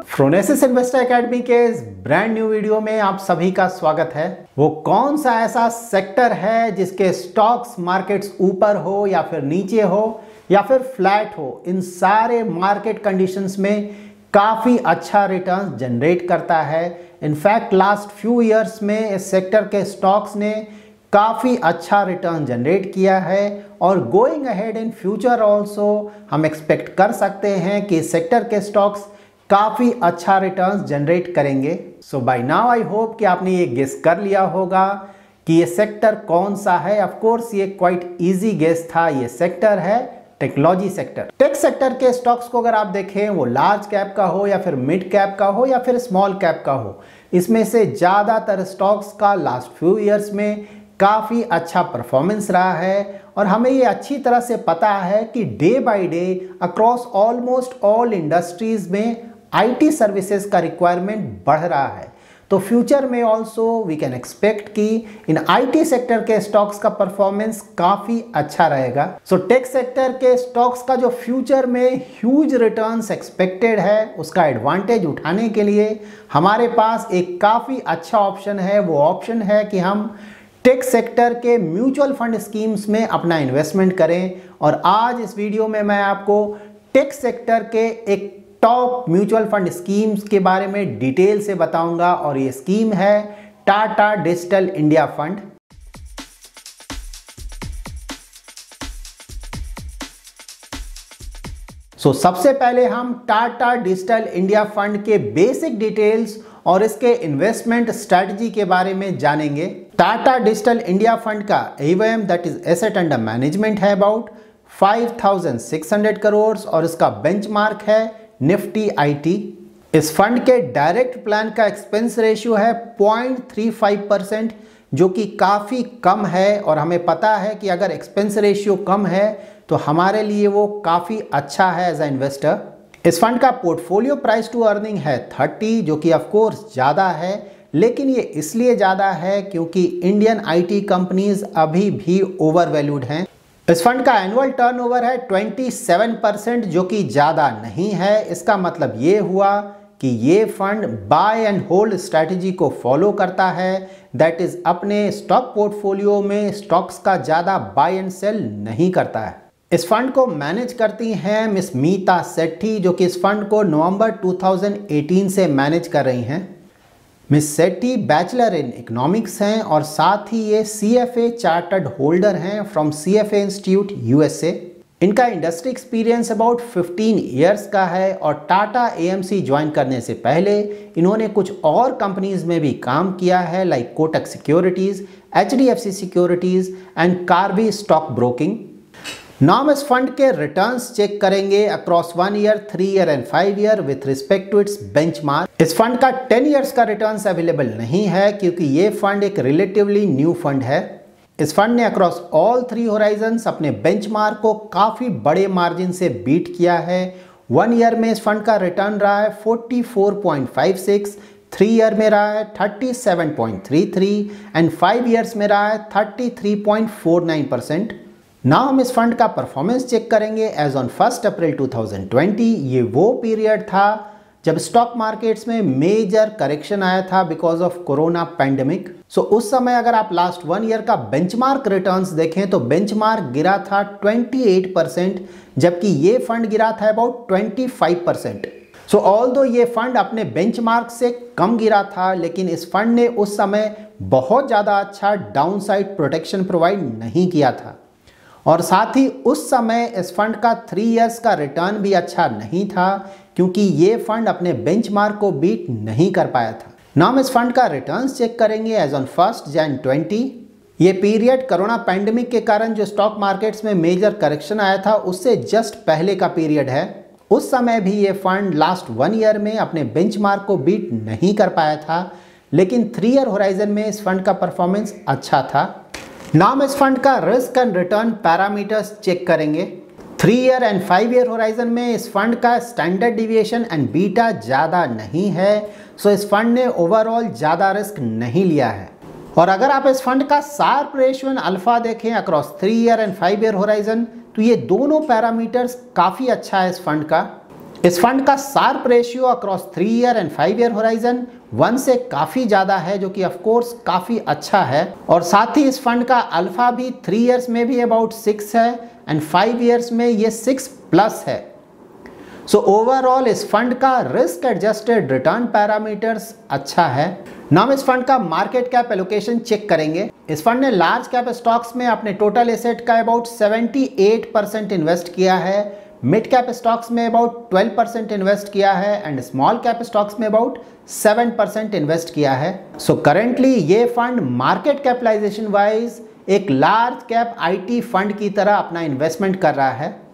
Phronesis investor academy के इस brand new video में आप सभी का स्वागत है। वो कौन सा ऐसा सेक्टर है जिसके स्टॉक्स मार्केट्स ऊपर हो या फिर नीचे हो या फिर फ्लैट हो, इन सारे मार्केट कंडीशंस में काफ़ी अच्छा रिटर्न जनरेट करता है। इनफैक्ट लास्ट फ्यू इयर्स में इस सेक्टर के स्टॉक्स ने काफ़ी अच्छा रिटर्न जनरेट किया है और going ahead in future also हम एक्सपेक्ट कर सकते हैं कि इस सेक्टर के स्टॉक्स काफ़ी अच्छा रिटर्न जनरेट करेंगे। सो बाय नाउ आई होप कि आपने ये गेस कर लिया होगा कि ये सेक्टर कौन सा है। ऑफ कोर्स ये क्वाइट इजी गेस था। ये सेक्टर है टेक्नोलॉजी सेक्टर। टेक सेक्टर के स्टॉक्स को अगर आप देखें, वो लार्ज कैप का हो या फिर मिड कैप का हो या फिर स्मॉल कैप का हो, इसमें से ज़्यादातर स्टॉक्स का लास्ट फ्यू ईयर्स में काफ़ी अच्छा परफॉर्मेंस रहा है और हमें ये अच्छी तरह से पता है कि day by day across almost all industries में आईटी सर्विसेज का रिक्वायरमेंट बढ़ रहा है। तो फ्यूचर में ऑल्सो वी कैन एक्सपेक्ट कि इन आईटी सेक्टर के स्टॉक्स का परफॉर्मेंस काफ़ी अच्छा रहेगा। सो टेक सेक्टर के स्टॉक्स का जो फ्यूचर में ह्यूज रिटर्न्स एक्सपेक्टेड है, उसका एडवांटेज उठाने के लिए हमारे पास एक काफ़ी अच्छा ऑप्शन है। वो ऑप्शन है कि हम टेक सेक्टर के म्यूचुअल फंड स्कीम्स में अपना इन्वेस्टमेंट करें। और आज इस वीडियो में मैं आपको टेक सेक्टर के एक टॉप म्यूचुअल फंड स्कीम्स के बारे में डिटेल से बताऊंगा और ये स्कीम है टाटा डिजिटल इंडिया फंड। सबसे पहले हम टाटा डिजिटल इंडिया फंड के बेसिक डिटेल्स और इसके इन्वेस्टमेंट स्ट्रेटजी के बारे में जानेंगे। टाटा डिजिटल इंडिया फंड का AUM that is asset under management है अबाउट 5,600 करोड़ और इसका बेंचमार्क है निफ्टी IT। इस फंड के डायरेक्ट प्लान का एक्सपेंस रेशियो है 0.35%, जो कि काफ़ी कम है और हमें पता है कि अगर एक्सपेंस रेशियो कम है तो हमारे लिए वो काफ़ी अच्छा है एज अ इन्वेस्टर। इस फंड का पोर्टफोलियो प्राइस टू अर्निंग है 30, जो कि ऑफ कोर्स ज़्यादा है, लेकिन ये इसलिए ज़्यादा है क्योंकि इंडियन IT कंपनीज अभी भी ओवर वैल्यूड हैं। इस फंड का एनुअल टर्नओवर है 27%, जो कि ज़्यादा नहीं है। इसका मतलब ये हुआ कि ये fund buy and hold strategy को फॉलो करता है, दैट इज अपने स्टॉक पोर्टफोलियो में स्टॉक्स का ज़्यादा बाय एंड सेल नहीं करता है। इस फंड को मैनेज करती हैं मिस मीता सेठी, जो कि इस फंड को नवंबर 2018 से मैनेज कर रही हैं। Miss Sethi bachelor in economics हैं और साथ ही ये CFA चार्टर्ड होल्डर हैं फ्रॉम CFA इंस्टीट्यूट USA। इनका इंडस्ट्री एक्सपीरियंस अबाउट 15 इयर्स का है और टाटा AMC ज्वाइन करने से पहले इन्होंने कुछ और कंपनीज में भी काम किया है, like Kotak securities, HDFC securities and Karvy stock broking. Now हम इस फंड के रिटर्न्स चेक करेंगे across 1 year, 3 year and 5 year with respect to its benchmark. इस फंड का 10 इयर्स का रिटर्न्स अवेलेबल नहीं है क्योंकि ये फंड एक रिलेटिवली न्यू फंड है। इस फंड ने अक्रॉस ऑल 3 होराइजन्स अपने बेंचमार्क को काफ़ी बड़े मार्जिन से बीट किया है। 1 ईयर में इस फंड का रिटर्न रहा है 44.56, 3 ईयर में रहा है 37.33 एंड 5 ईयर्स में रहा है 33.49%। नाउ हम इस फंड का परफॉर्मेंस चेक करेंगे एज ऑन 1 अप्रैल 2020। ये वो पीरियड था जब स्टॉक मार्केट्स में मेजर करेक्शन आया था बिकॉज ऑफ कोरोना पैंडेमिक। उस समय अगर आप लास्ट 1 ईयर का बेंचमार्क रिटर्न्स देखें तो बेंचमार्क गिरा था 28%, जबकि ये फंड गिरा था अबाउट 25%। ऑल्दो ये फंड अपने बेंचमार्क से कम गिरा था, लेकिन इस फंड ने उस समय बहुत ज़्यादा अच्छा डाउनसाइड प्रोटेक्शन प्रोवाइड नहीं किया था और साथ ही उस समय इस फंड का 3 इयर्स का रिटर्न भी अच्छा नहीं था क्योंकि ये फंड अपने बेंचमार्क को बीट नहीं कर पाया था। नाउ हम इस फंड का रिटर्न्स चेक करेंगे एज ऑन 1 जनवरी 2020। ये पीरियड कोरोना पैंडेमिक के कारण जो स्टॉक मार्केट्स में मेजर करेक्शन आया था उससे जस्ट पहले का पीरियड है। उस समय भी ये फंड लास्ट 1 ईयर में अपने बेंचमार्क को बीट नहीं कर पाया था, लेकिन 3 ईयर होराइजन में इस फंड का परफॉर्मेंस अच्छा था। नाम इस फंड का risk and return parameters check करेंगे। 3 ईयर एंड 5 ईयर होराइजन में इस फंड का स्टैंडर्ड डिविएशन एंड बीटा ज़्यादा नहीं है, इस फंड ने ओवरऑल ज़्यादा रिस्क नहीं लिया है। और अगर आप इस फंड का शार्प रेशियो एंड अल्फा देखें across 3 year and 5 year horizon, तो ये दोनों पैरामीटर्स काफ़ी अच्छा है इस फंड का। इस फंड का Sharpe ratio across 3 year and 5 year horizon 1 से काफ़ी ज़्यादा है, जो कि ऑफ कोर्स काफ़ी अच्छा है। और साथ ही इस फंड का अल्फा भी 3 ईयर्स में भी अबाउट 6 है एंड 5 ईयर्स में ये 6+ है। सो ओवरऑल इस फंड का रिस्क एडजस्टेड रिटर्न पैरामीटर्स अच्छा है। नाम इस फंड का मार्केट कैप एलोकेशन चेक करेंगे। इस फंड ने लार्ज कैप स्टॉक्स में अपने टोटल एसेट का अबाउट 78% इन्वेस्ट किया है, मिड कैप स्टॉक्स में अबाउट 12% इन्वेस्ट किया है एंड स्मॉल कैप स्टॉक्स में अबाउट 7% इन्वेस्ट किया है। सो करेंटली ये फंड मार्केट कैपिटलाइजेशन वाइज एक लार्ज कैप आईटी फंड की तरह अपना इन्वेस्टमेंट कर रहा है।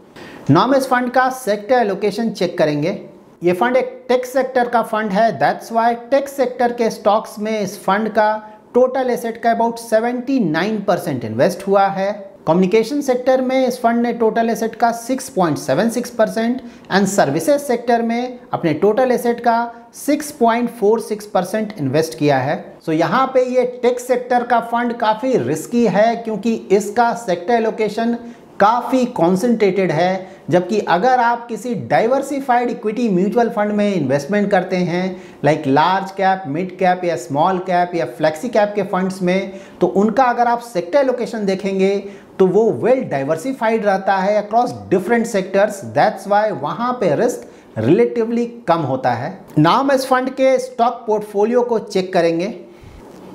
नाम इस फंड का सेक्टर एलोकेशन चेक करेंगे। ये फंड एक टेक सेक्टर का फंड है, दैट्स वाई टेक सेक्टर के स्टॉक्स में इस फंड का टोटल एसेट का अबाउट 79% इन्वेस्ट हुआ है। कम्युनिकेशन सेक्टर में इस फंड ने टोटल एसेट का 6.76% एंड सर्विसेज सेक्टर में अपने टोटल एसेट का 6.46% इन्वेस्ट किया है। सो यहाँ पे ये टेक सेक्टर का फंड काफ़ी रिस्की है क्योंकि इसका सेक्टर एलोकेशन काफ़ी कॉन्सेंट्रेटेड है, जबकि अगर आप किसी डाइवर्सिफाइड इक्विटी म्यूचुअल फंड में इन्वेस्टमेंट करते हैं like large cap, mid cap या स्मॉल कैप या फ्लेक्सी कैप के फंड्स में, तो उनका अगर आप सेक्टर एलोकेशन देखेंगे तो वो वेल डाइवर्सिफाइड रहता है across different sectors, that's why वहाँ पे रिस्क रिलेटिवली कम होता है। नाम इस फंड के स्टॉक पोर्टफोलियो को चेक करेंगे।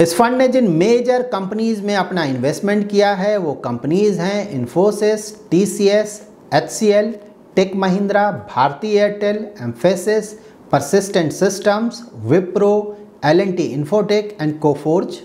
इस फंड ने जिन मेजर कंपनीज में अपना इन्वेस्टमेंट किया है वो कंपनीज हैं Infosys, TCS, HCL, tech Mahindra, Bharti Airtel, Mphasis, persistent systems, Wipro, L&T infotech and Coforge.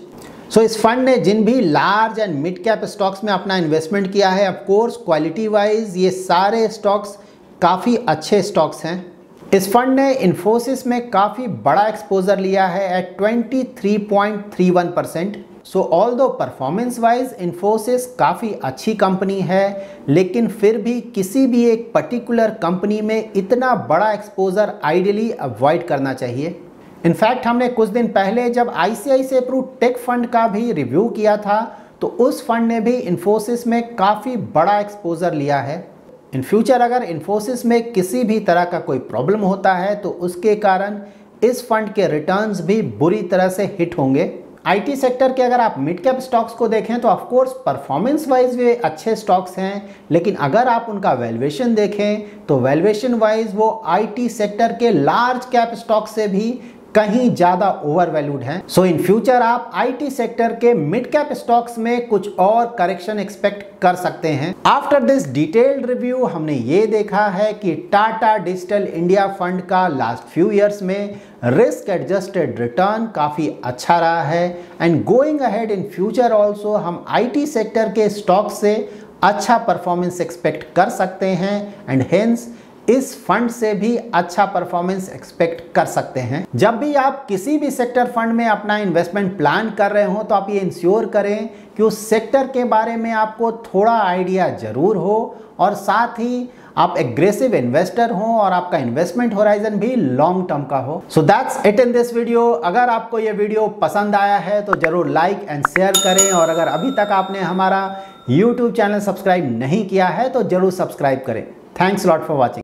So इस फंड ने जिन भी large and mid cap stocks में अपना इन्वेस्टमेंट किया है, ऑफ कोर्स क्वालिटी वाइज ये सारे स्टॉक्स काफ़ी अच्छे स्टॉक्स हैं। इस फंड ने इन्फोसिस में काफ़ी बड़ा एक्सपोजर लिया है at 23.31%। So although performance wise Infosys काफ़ी अच्छी कंपनी है, लेकिन फिर भी किसी भी एक पर्टिकुलर कंपनी में इतना बड़ा एक्सपोजर आइडियली अवॉइड करना चाहिए। इनफैक्ट हमने कुछ दिन पहले जब ICICI प्रू टेक फंड का भी रिव्यू किया था तो उस फंड ने भी इन्फोसिस में काफ़ी बड़ा एक्सपोजर लिया है। इन फ्यूचर अगर इन्फोसिस में किसी भी तरह का कोई प्रॉब्लम होता है तो उसके कारण इस फंड के रिटर्न्स भी बुरी तरह से हिट होंगे। आईटी सेक्टर के अगर आप मिड कैप स्टॉक्स को देखें तो ऑफ कोर्स परफॉर्मेंस वाइज वे अच्छे स्टॉक्स हैं, लेकिन अगर आप उनका वैल्यूएशन देखें तो वैल्यूएशन वाइज वो आईटी सेक्टर के लार्ज कैप स्टॉक से भी कहीं ज्यादा ओवर वैल्यूड हैं। सो इन फ्यूचर आप आईटी सेक्टर के मिड कैप स्टॉक्स में कुछ और करेक्शन एक्सपेक्ट कर सकते हैं। आफ्टर दिस डिटेल्ड रिव्यू हमने ये देखा है कि टाटा डिजिटल इंडिया फंड का लास्ट फ्यू ईयर्स में रिस्क एडजस्टेड रिटर्न काफी अच्छा रहा है and going ahead in future also हम आईटी सेक्टर के स्टॉक से अच्छा परफॉर्मेंस एक्सपेक्ट कर सकते हैं एंड हेंस इस फंड से भी अच्छा परफॉर्मेंस एक्सपेक्ट कर सकते हैं। जब भी आप किसी भी सेक्टर फंड में अपना इन्वेस्टमेंट प्लान कर रहे हो तो आप ये इंश्योर करें कि उस सेक्टर के बारे में आपको थोड़ा आइडिया जरूर हो और साथ ही आप एग्रेसिव इन्वेस्टर हो और आपका इन्वेस्टमेंट होराइजन भी लॉन्ग टर्म का हो। So that's it in this video. अगर आपको ये वीडियो पसंद आया है तो जरूर लाइक एंड शेयर करें और अगर अभी तक आपने हमारा YouTube चैनल सब्सक्राइब नहीं किया है तो जरूर सब्सक्राइब करें। Thanks lot for watching.